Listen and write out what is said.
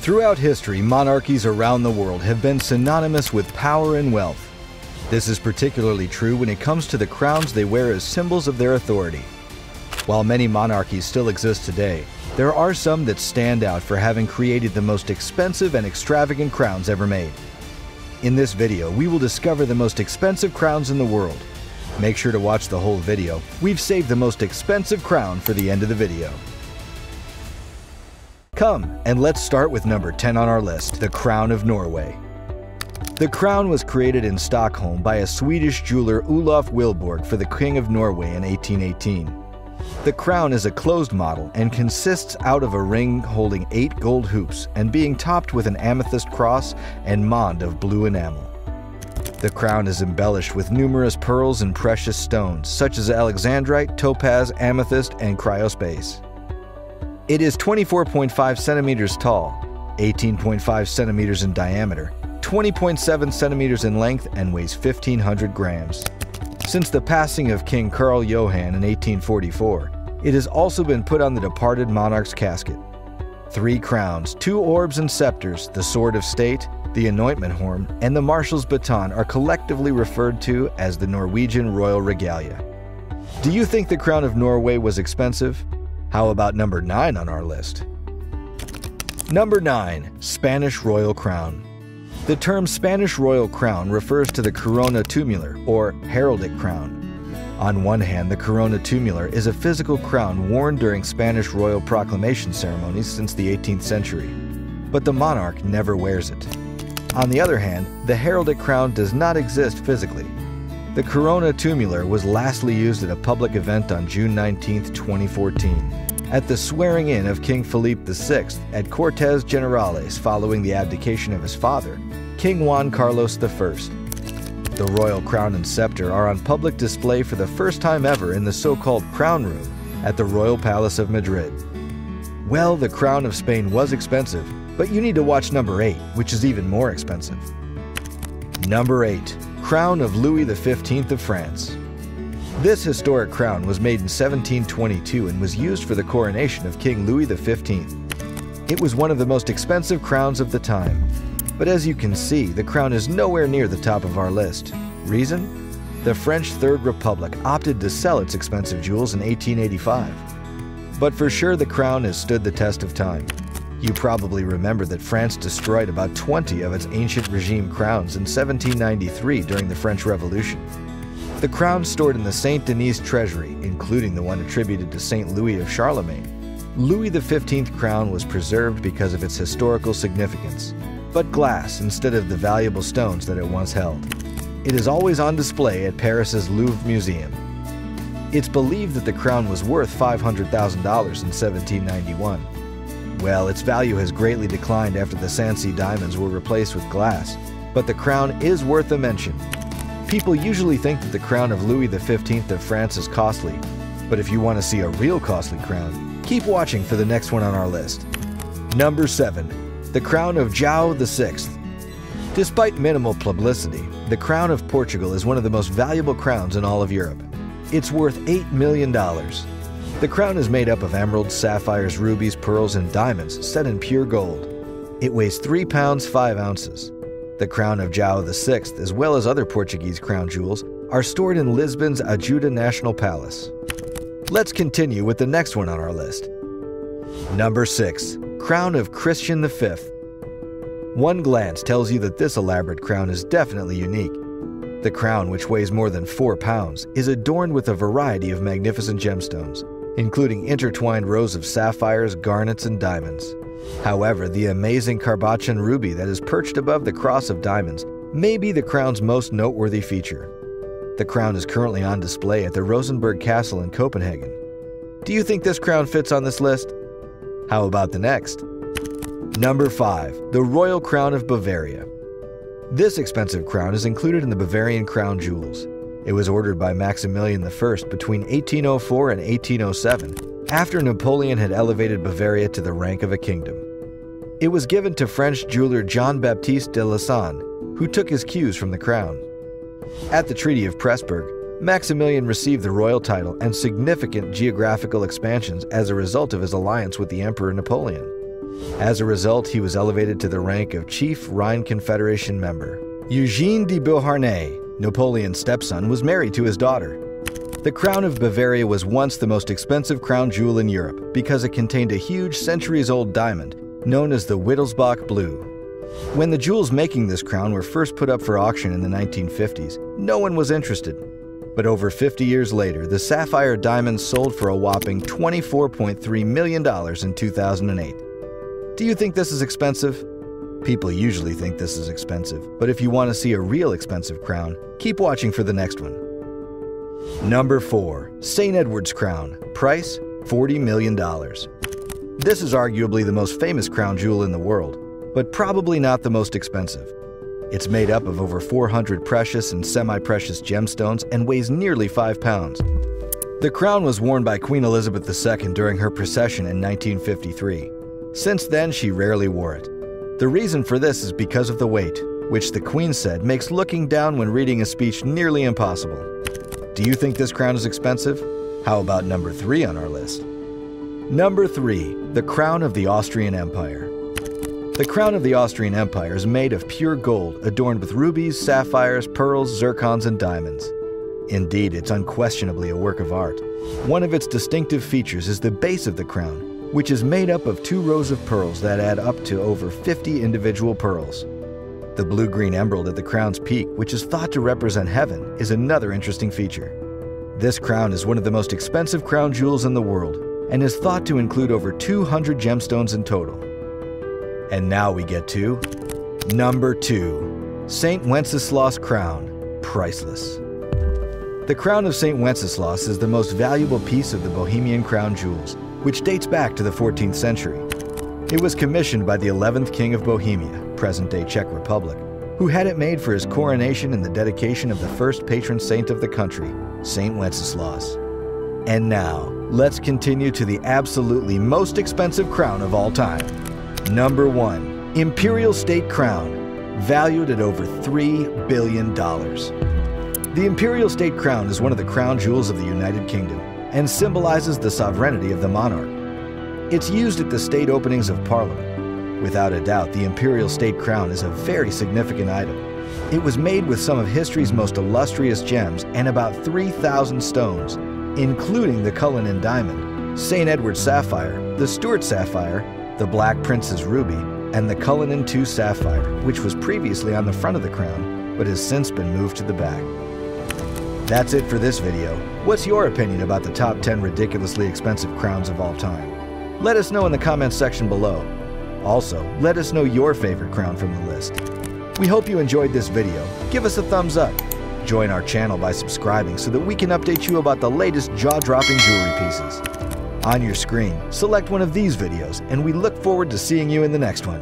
Throughout history, monarchies around the world have been synonymous with power and wealth. This is particularly true when it comes to the crowns they wear as symbols of their authority. While many monarchies still exist today, there are some that stand out for having created the most expensive and extravagant crowns ever made. In this video, we will discover the most expensive crowns in the world. Make sure to watch the whole video. We've saved the most expensive crown for the end of the video. Come, and let's start with number 10 on our list, the Crown of Norway. The crown was created in Stockholm by a Swedish jeweler, Olof Wihlborg, for the King of Norway in 1818. The crown is a closed model and consists out of a ring holding 8 gold hoops and being topped with an amethyst cross and mond of blue enamel. The crown is embellished with numerous pearls and precious stones such as alexandrite, topaz, amethyst, and chrysoprase. It is 24.5 centimeters tall, 18.5 centimeters in diameter, 20.7 centimeters in length, and weighs 1,500 grams. Since the passing of King Carl Johan in 1844, it has also been put on the departed monarch's casket. 3 crowns, 2 orbs and scepters, the sword of state, the anointment horn, and the marshal's baton are collectively referred to as the Norwegian royal regalia. Do you think the Crown of Norway was expensive? How about number 9 on our list? Number 9. Spanish Royal Crown. The term Spanish Royal Crown refers to the corona tumular, or heraldic crown. On one hand, the corona tumular is a physical crown worn during Spanish royal proclamation ceremonies since the 18th century, but the monarch never wears it. On the other hand, the heraldic crown does not exist physically. The corona tumular was lastly used at a public event on June 19, 2014, at the swearing-in of King Felipe VI at Cortes Generales following the abdication of his father, King Juan Carlos I. The royal crown and scepter are on public display for the first time ever in the so-called Crown Room at the Royal Palace of Madrid. Well, the crown of Spain was expensive, but you need to watch number 8, which is even more expensive. Number 8. Crown of Louis XV of France. This historic crown was made in 1722 and was used for the coronation of King Louis XV. It was one of the most expensive crowns of the time. But as you can see, the crown is nowhere near the top of our list. Reason? The French Third Republic opted to sell its expensive jewels in 1885. But for sure, the crown has stood the test of time. You probably remember that France destroyed about 20 of its ancient regime crowns in 1793 during the French Revolution. The crowns stored in the Saint Denis treasury, including the one attributed to Saint Louis of Charlemagne. Louis XV crown was preserved because of its historical significance, but glass instead of the valuable stones that it once held. It is always on display at Paris's Louvre Museum. It's believed that the crown was worth $500,000 in 1791. Well, its value has greatly declined after the Sancy diamonds were replaced with glass, but the crown is worth a mention. People usually think that the crown of Louis XV of France is costly, but if you want to see a real costly crown, keep watching for the next one on our list. Number 7. The Crown of João VI. Despite minimal publicity, the Crown of Portugal is one of the most valuable crowns in all of Europe. It's worth $8 million. The crown is made up of emeralds, sapphires, rubies, pearls, and diamonds set in pure gold. It weighs 3 pounds 5 ounces. The Crown of João VI, as well as other Portuguese crown jewels, are stored in Lisbon's Ajuda National Palace. Let's continue with the next one on our list. Number 6. Crown of Christian V. One glance tells you that this elaborate crown is definitely unique. The crown, which weighs more than 4 pounds, is adorned with a variety of magnificent gemstones, including intertwined rows of sapphires, garnets, and diamonds. However, the amazing Carbachan ruby that is perched above the cross of diamonds may be the crown's most noteworthy feature. The crown is currently on display at the Rosenborg Castle in Copenhagen. Do you think this crown fits on this list? How about the next? Number 5. The Royal Crown of Bavaria. This expensive crown is included in the Bavarian crown jewels. It was ordered by Maximilian I between 1804 and 1807, after Napoleon had elevated Bavaria to the rank of a kingdom. It was given to French jeweler Jean-Baptiste de Lassagne, who took his cues from the crown. At the Treaty of Pressburg, Maximilian received the royal title and significant geographical expansions as a result of his alliance with the Emperor Napoleon. As a result, he was elevated to the rank of Chief Rhine Confederation member. Eugene de Beauharnais, Napoleon's stepson, was married to his daughter. The Crown of Bavaria was once the most expensive crown jewel in Europe because it contained a huge centuries-old diamond known as the Wittelsbach Blue. When the jewels making this crown were first put up for auction in the 1950s, no one was interested. But over 50 years later, the sapphire diamond sold for a whopping $24.3 million in 2008. Do you think this is expensive? People usually think this is expensive, but if you want to see a real expensive crown, keep watching for the next one. Number 4. St. Edward's Crown. Price, $40 million. This is arguably the most famous crown jewel in the world, but probably not the most expensive. It's made up of over 400 precious and semi-precious gemstones and weighs nearly 5 pounds. The crown was worn by Queen Elizabeth II during her procession in 1953. Since then, she rarely wore it. The reason for this is because of the weight, which the Queen said makes looking down when reading a speech nearly impossible. Do you think this crown is expensive? How about number 3 on our list? Number 3. The Crown of the Austrian Empire. The Crown of the Austrian Empire is made of pure gold, adorned with rubies, sapphires, pearls, zircons, and diamonds. Indeed, it's unquestionably a work of art. One of its distinctive features is the base of the crown, which is made up of 2 rows of pearls that add up to over 50 individual pearls. The blue-green emerald at the crown's peak, which is thought to represent heaven, is another interesting feature. This crown is one of the most expensive crown jewels in the world and is thought to include over 200 gemstones in total. And now we get to number 2. St. Wenceslas Crown. Priceless. The crown of St. Wenceslas is the most valuable piece of the Bohemian crown jewels, which dates back to the 14th century. It was commissioned by the 11th King of Bohemia, present-day Czech Republic, who had it made for his coronation and the dedication of the first patron saint of the country, St. Wenceslas. And now, let's continue to the absolutely most expensive crown of all time. Number 1. Imperial State Crown, valued at over $3 billion. The Imperial State Crown is one of the crown jewels of the United Kingdom and symbolizes the sovereignty of the monarch. It's used at the state openings of Parliament. Without a doubt, the Imperial State Crown is a very significant item. It was made with some of history's most illustrious gems and about 3,000 stones, including the Cullinan diamond, St. Edward's sapphire, the Stuart sapphire, the Black Prince's ruby, and the Cullinan II sapphire, which was previously on the front of the crown, but has since been moved to the back. That's it for this video. What's your opinion about the top 10 ridiculously expensive crowns of all time? Let us know in the comments section below. Also, let us know your favorite crown from the list. We hope you enjoyed this video. Give us a thumbs up. Join our channel by subscribing so that we can update you about the latest jaw-dropping jewelry pieces. On your screen, select one of these videos, and we look forward to seeing you in the next one.